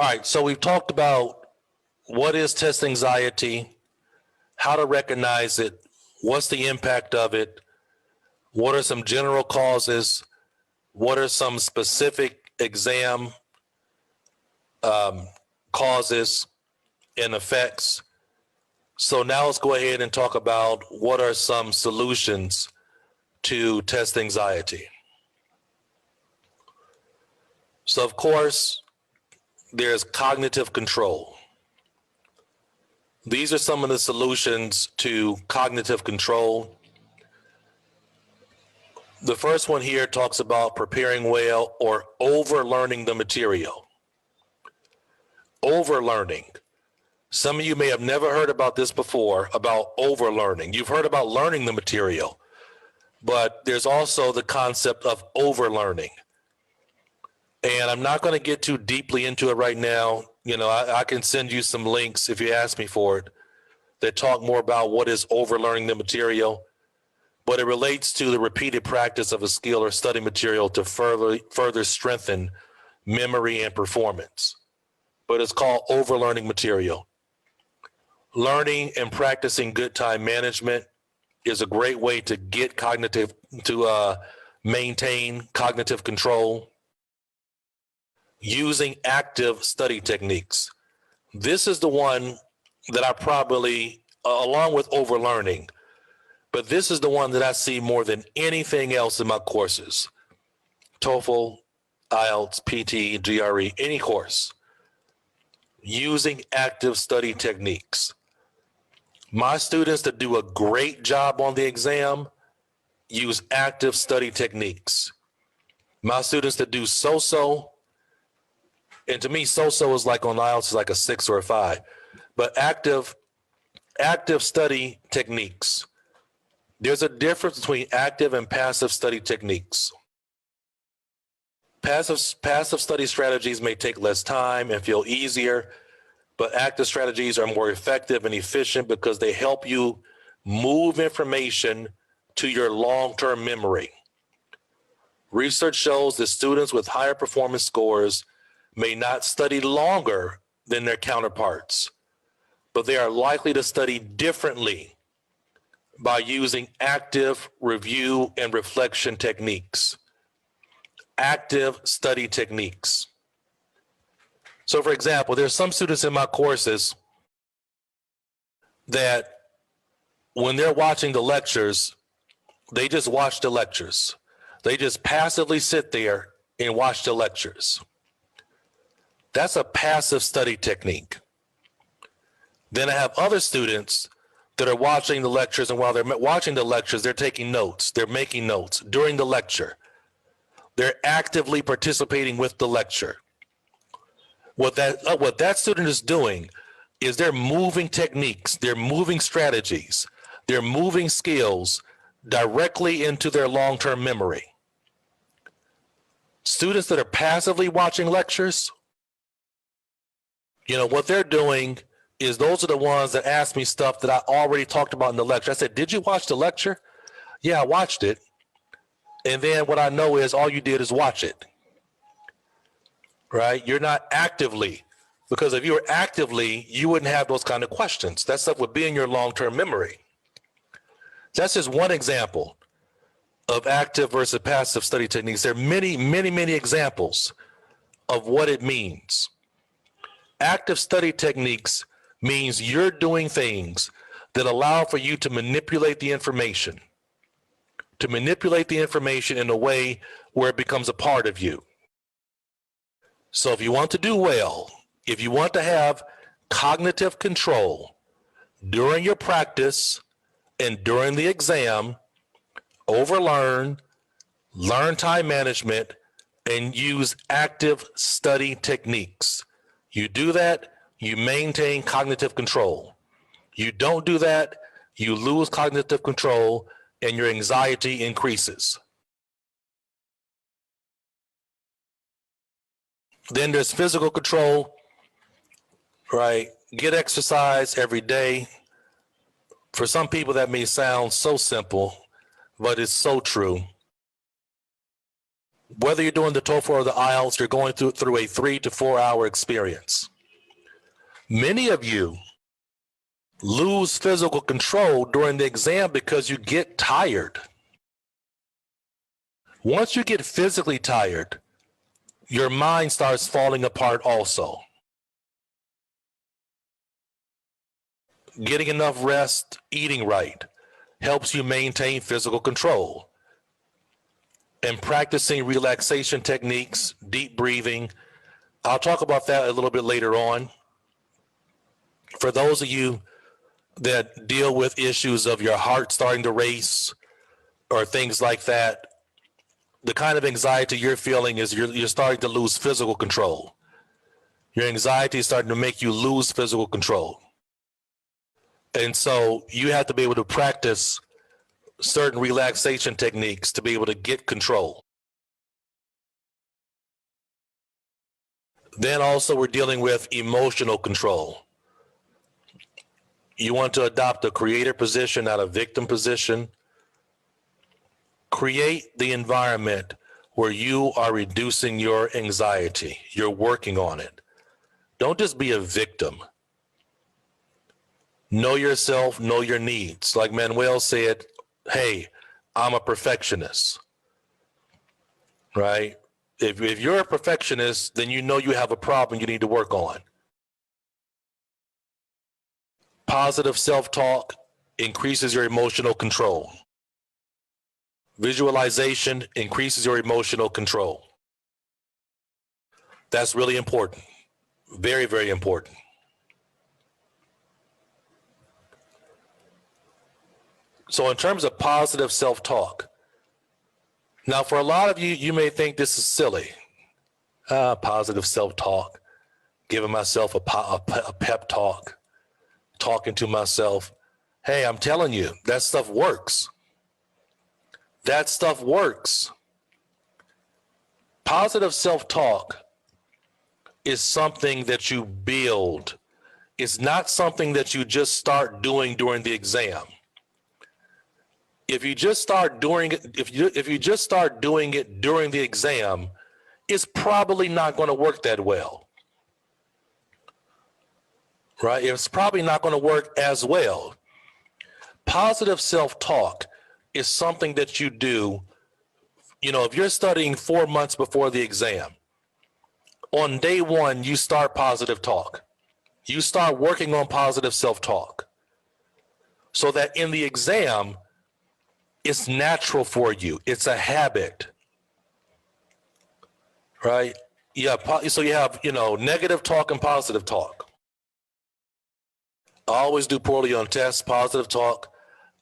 All right, so we've talked about what is test anxiety, how to recognize it, what's the impact of it, what are some general causes, what are some specific exam causes and effects. So now let's go ahead and talk about what are some solutions to test anxiety. So of course, there's cognitive control. These are some of the solutions to cognitive control. The first one here talks about preparing well or overlearning the material. Overlearning. Some of you may have never heard about this before, about overlearning. You've heard about learning the material, but there's also the concept of overlearning. And I'm not going to get too deeply into it right now. You know, I can send you some links if you ask me for it that talk more about what is overlearning the material, but it relates to the repeated practice of a skill or study material to further strengthen memory and performance. But it's called overlearning material. Learning and practicing good time management is a great way to get maintain cognitive control. Using active study techniques. This is the one that I probably, along with overlearning, but this is the one that I see more than anything else in my courses. TOEFL, IELTS, PT, GRE, any course. Using active study techniques. My students that do a great job on the exam use active study techniques. My students that do so-so, and to me, so-so is like on IELTS is like a 6 or a 5, but active study techniques. There's a difference between active and passive study techniques. Passive study strategies may take less time and feel easier, but active strategies are more effective and efficient because they help you move information to your long-term memory. Research shows that students with higher performance scores may not study longer than their counterparts, but they are likely to study differently by using active review and reflection techniques. Active study techniques. So for example, there's some students in my courses that when they're watching the lectures, they just watch the lectures. They just passively sit there and watch the lectures. That's a passive study technique. Then I have other students that are watching the lectures, and while they're watching the lectures, they're taking notes. They're making notes during the lecture. They're actively participating with the lecture. What that student is doing is they're moving techniques, they're moving strategies, they're moving skills directly into their long-term memory. Students that are passively watching lectures, you know, what they're doing is those are the ones that ask me stuff that I already talked about in the lecture. I said, did you watch the lecture? Yeah, I watched it. And then what I know is all you did is watch it. Right? You're not actively, because if you were actively, you wouldn't have those kind of questions. That stuff would be in your long-term memory. That's just one example of active versus passive study techniques. There are many, many, many examples of what it means. Active study techniques means you're doing things that allow for you to manipulate the information, in a way where it becomes a part of you. So if you want to do well, if you want to have cognitive control during your practice and during the exam, overlearn, learn time management, and use active study techniques. You do that, you maintain cognitive control. You don't do that, you lose cognitive control and your anxiety increases. Then there's physical control, right? Get exercise every day. For some people that may sound so simple, but it's so true. Whether you're doing the TOEFL or the IELTS, you're going through a 3 to 4 hour experience. Many of you lose physical control during the exam because you get tired. Once you get physically tired, your mind starts falling apart also. Getting enough rest, eating right, helps you maintain physical control. And practicing relaxation techniques, deep breathing. I'll talk about that a little bit later on. For those of you that deal with issues of your heart starting to race or things like that, the kind of anxiety you're feeling is you're starting to lose physical control. Your anxiety is starting to make you lose physical control. And so you have to be able to practice certain relaxation techniques to be able to get control. Then also we're dealing with emotional control. You want to adopt a creator position, not a victim position. Create the environment where you are reducing your anxiety. You're working on it. Don't just be a victim. Know yourself, know your needs. Like Manuel said, hey, I'm a perfectionist, right? If you're a perfectionist, then you know you have a problem you need to work on. Positive self-talk increases your emotional control. Visualization increases your emotional control. That's really important. Very, very important. So in terms of positive self-talk, now for a lot of you, you may think this is silly. Positive self-talk, giving myself a pep talk, talking to myself. Hey, I'm telling you, that stuff works. That stuff works. Positive self-talk is something that you build. It's not something that you just start doing during the exam. If you just start doing it, if you just start doing it during the exam, it's probably not going to work that well. Right? It's probably not going to work as well. Positive self-talk is something that you do, if you're studying 4 months before the exam, on day one, you start positive talk. You start working on positive self-talk so that in the exam, it's natural for you. It's a habit, right? Yeah. So you have, negative talk and positive talk. I always do poorly on tests, positive talk.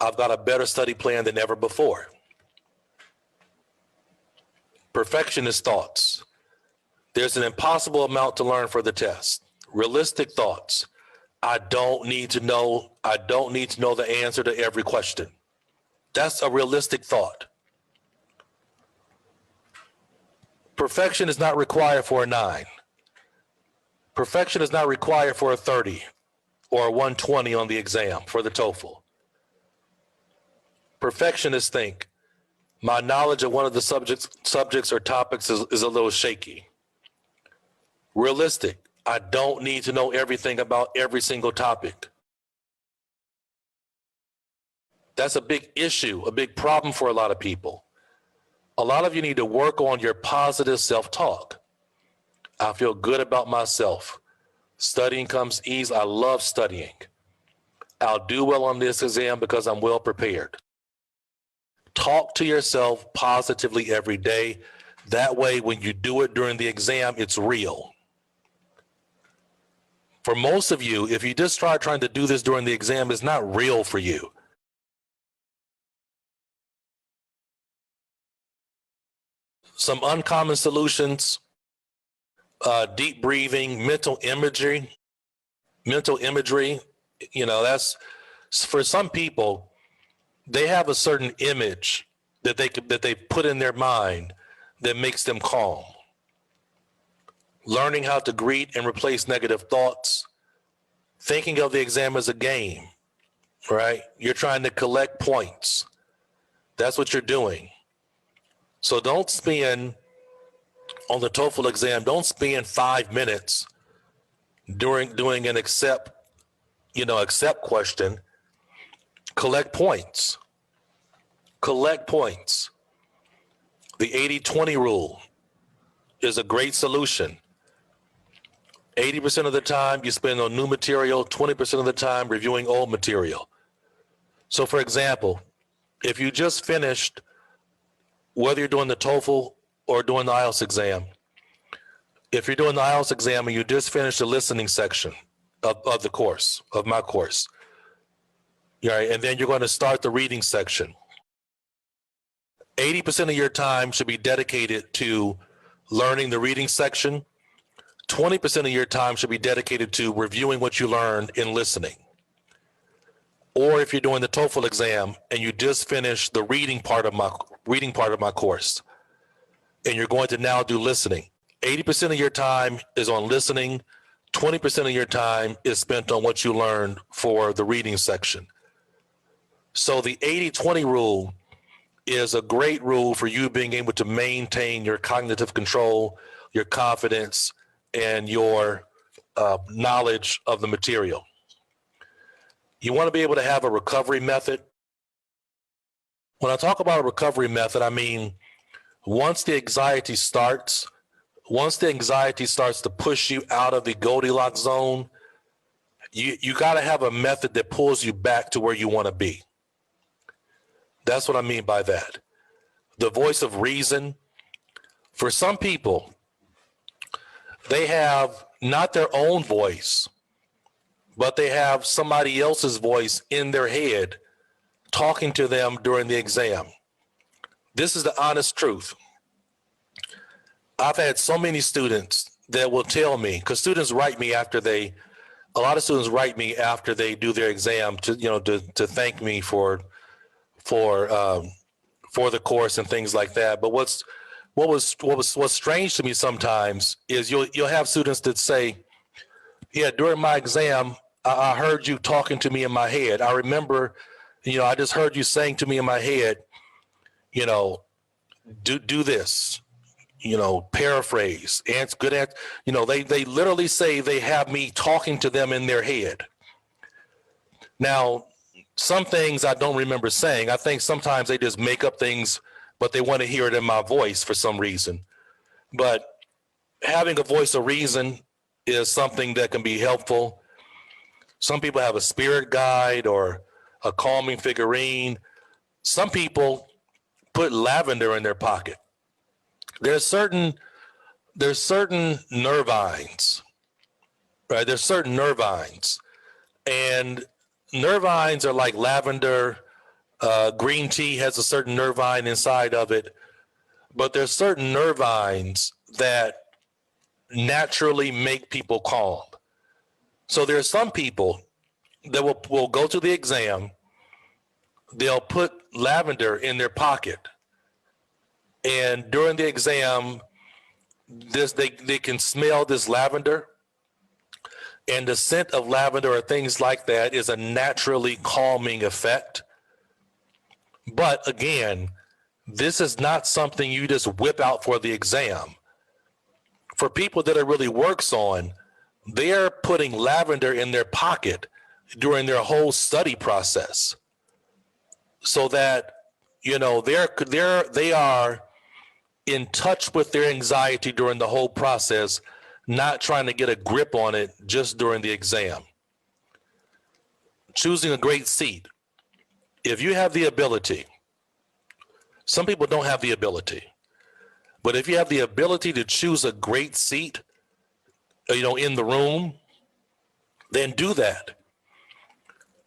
I've got a better study plan than ever before. Perfectionist thoughts. There's an impossible amount to learn for the test. Realistic thoughts. I don't need to know the answer to every question. That's a realistic thought. Perfection is not required for a 9. Perfection is not required for a 30 or a 120 on the exam for the TOEFL. Perfectionists think my knowledge of one of the subjects or topics is a little shaky. Realistic. I don't need to know everything about every single topic. That's a big issue, a big problem for a lot of people. A lot of you need to work on your positive self-talk. I feel good about myself. Studying comes easy. I love studying. I'll do well on this exam because I'm well prepared. Talk to yourself positively every day. That way, when you do it during the exam, it's real. For most of you, if you just start trying to do this during the exam, it's not real for you. Some uncommon solutions, deep breathing, mental imagery, that's for some people, they have a certain image that they put in their mind that makes them calm. Learning how to greet and replace negative thoughts, thinking of the exam as a game, right? You're trying to collect points. That's what you're doing. So don't spend on the TOEFL exam, don't spend 5 minutes during doing an accept question. Collect points. Collect points. The 80-20 rule is a great solution. 80% of the time you spend on new material, 20% of the time reviewing old material. So for example, if you just finished, whether you're doing the TOEFL or doing the IELTS exam, if you're doing the IELTS exam and you just finished the listening section of the course, of my course, right, and then you're going to start the reading section, 80% of your time should be dedicated to learning the reading section. 20% of your time should be dedicated to reviewing what you learned in listening. Or if you're doing the TOEFL exam and you just finished the reading part of my course, and you're going to now do listening, 80% of your time is on listening. 20% of your time is spent on what you learned for the reading section. So the 80-20 rule is a great rule for you being able to maintain your cognitive control, your confidence, and your knowledge of the material. You want to be able to have a recovery method. When I talk about a recovery method, I mean, once the anxiety starts to push you out of the Goldilocks zone, you got to have a method that pulls you back to where you want to be. That's what I mean by that. The voice of reason. For some people, they have not their own voice, but they have somebody else's voice in their head talking to them during the exam. This is the honest truth. I've had so many students that will tell me, because students write me a lot of students write me after they do their exam to thank me for the course and things like that. But what's strange to me sometimes is you'll have students that say, yeah, during my exam, I heard you talking to me in my head. I remember, I just heard you saying to me in my head, do this, paraphrase, answer, good answer. They literally say they have me talking to them in their head. Now, some things I don't remember saying. I think sometimes they just make up things, but they want to hear it in my voice for some reason. But having a voice of reason is something that can be helpful. Some people have a spirit guide or a calming figurine. Some people put lavender in their pocket. There's certain nervines, right? There's certain nervines, and nervines are like lavender. Green tea has a certain nervine inside of it, but there's certain nervines that naturally make people calm. So there's some people that will go to the exam, they'll put lavender in their pocket, and during the exam, they can smell this lavender, and the scent of lavender or things like that is a naturally calming effect. But again, this is not something you just whip out for the exam. For people that it really works on, they're putting lavender in their pocket during their whole study process, so that they are in touch with their anxiety during the whole process, not trying to get a grip on it just during the exam. Choosing a great seat. If you have the ability, some people don't have the ability, but if you have the ability to choose a great seat, in the room, then do that.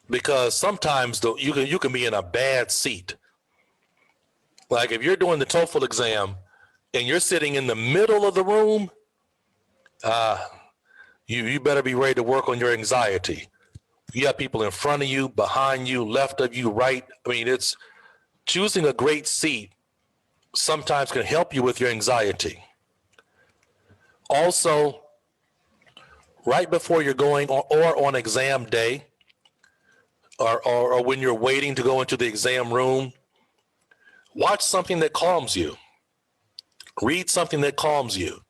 Because sometimes you can be in a bad seat. Like if you're doing the TOEFL exam and you're sitting in the middle of the room, you better be ready to work on your anxiety. You have people in front of you, behind you, left of you, right. I mean, it's choosing a great seat sometimes can help you with your anxiety. Also, right before you're going or on exam day, or when you're waiting to go into the exam room, watch something that calms you. Read something that calms you,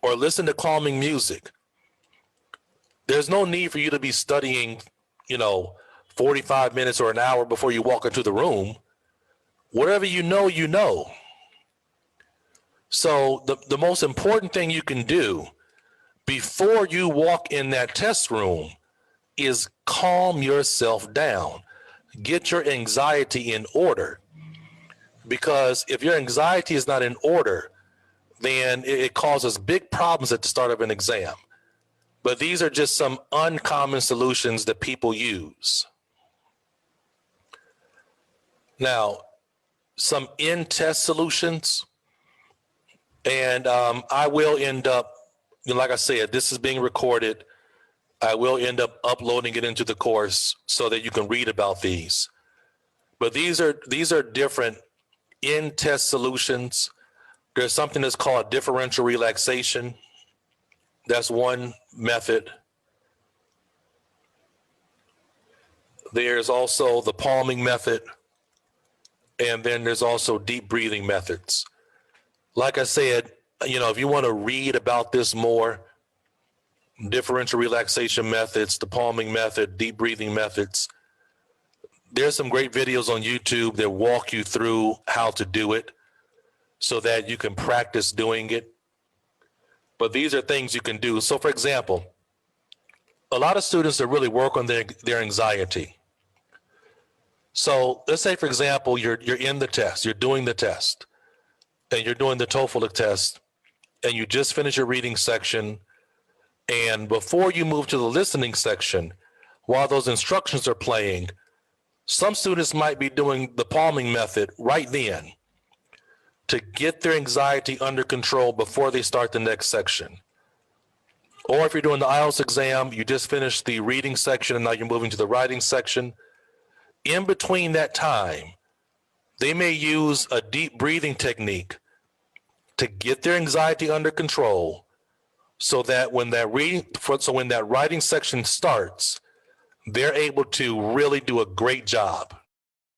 or listen to calming music. There's no need for you to be studying, 45 minutes or an hour before you walk into the room. Whatever you know, you know. So the most important thing you can do before you walk in that test room is calm yourself down. Get your anxiety in order. Because if your anxiety is not in order, then it causes big problems at the start of an exam. But these are just some uncommon solutions that people use. Now, some in-test solutions, and I will end up, like I said, this is being recorded. I will end up uploading it into the course so that you can read about these. But these are different in-test solutions. There's something that's called differential relaxation. That's one method. There's also the palming method. And then there's also deep breathing methods. Like I said, if you want to read about this more, differential relaxation methods, the palming method, deep breathing methods, there's some great videos on YouTube that walk you through how to do it so that you can practice doing it. But these are things you can do. So for example, a lot of students that really work on their anxiety. So let's say, for example, you're in the test, you're doing the test, and you're doing the TOEFL test, and you just finished your reading section, and before you move to the listening section, while those instructions are playing, some students might be doing the palming method right then to get their anxiety under control before they start the next section. Or if you're doing the IELTS exam, you just finished the reading section and now you're moving to the writing section. In between that time, they may use a deep breathing technique to get their anxiety under control so that when that writing section starts, they're able to really do a great job.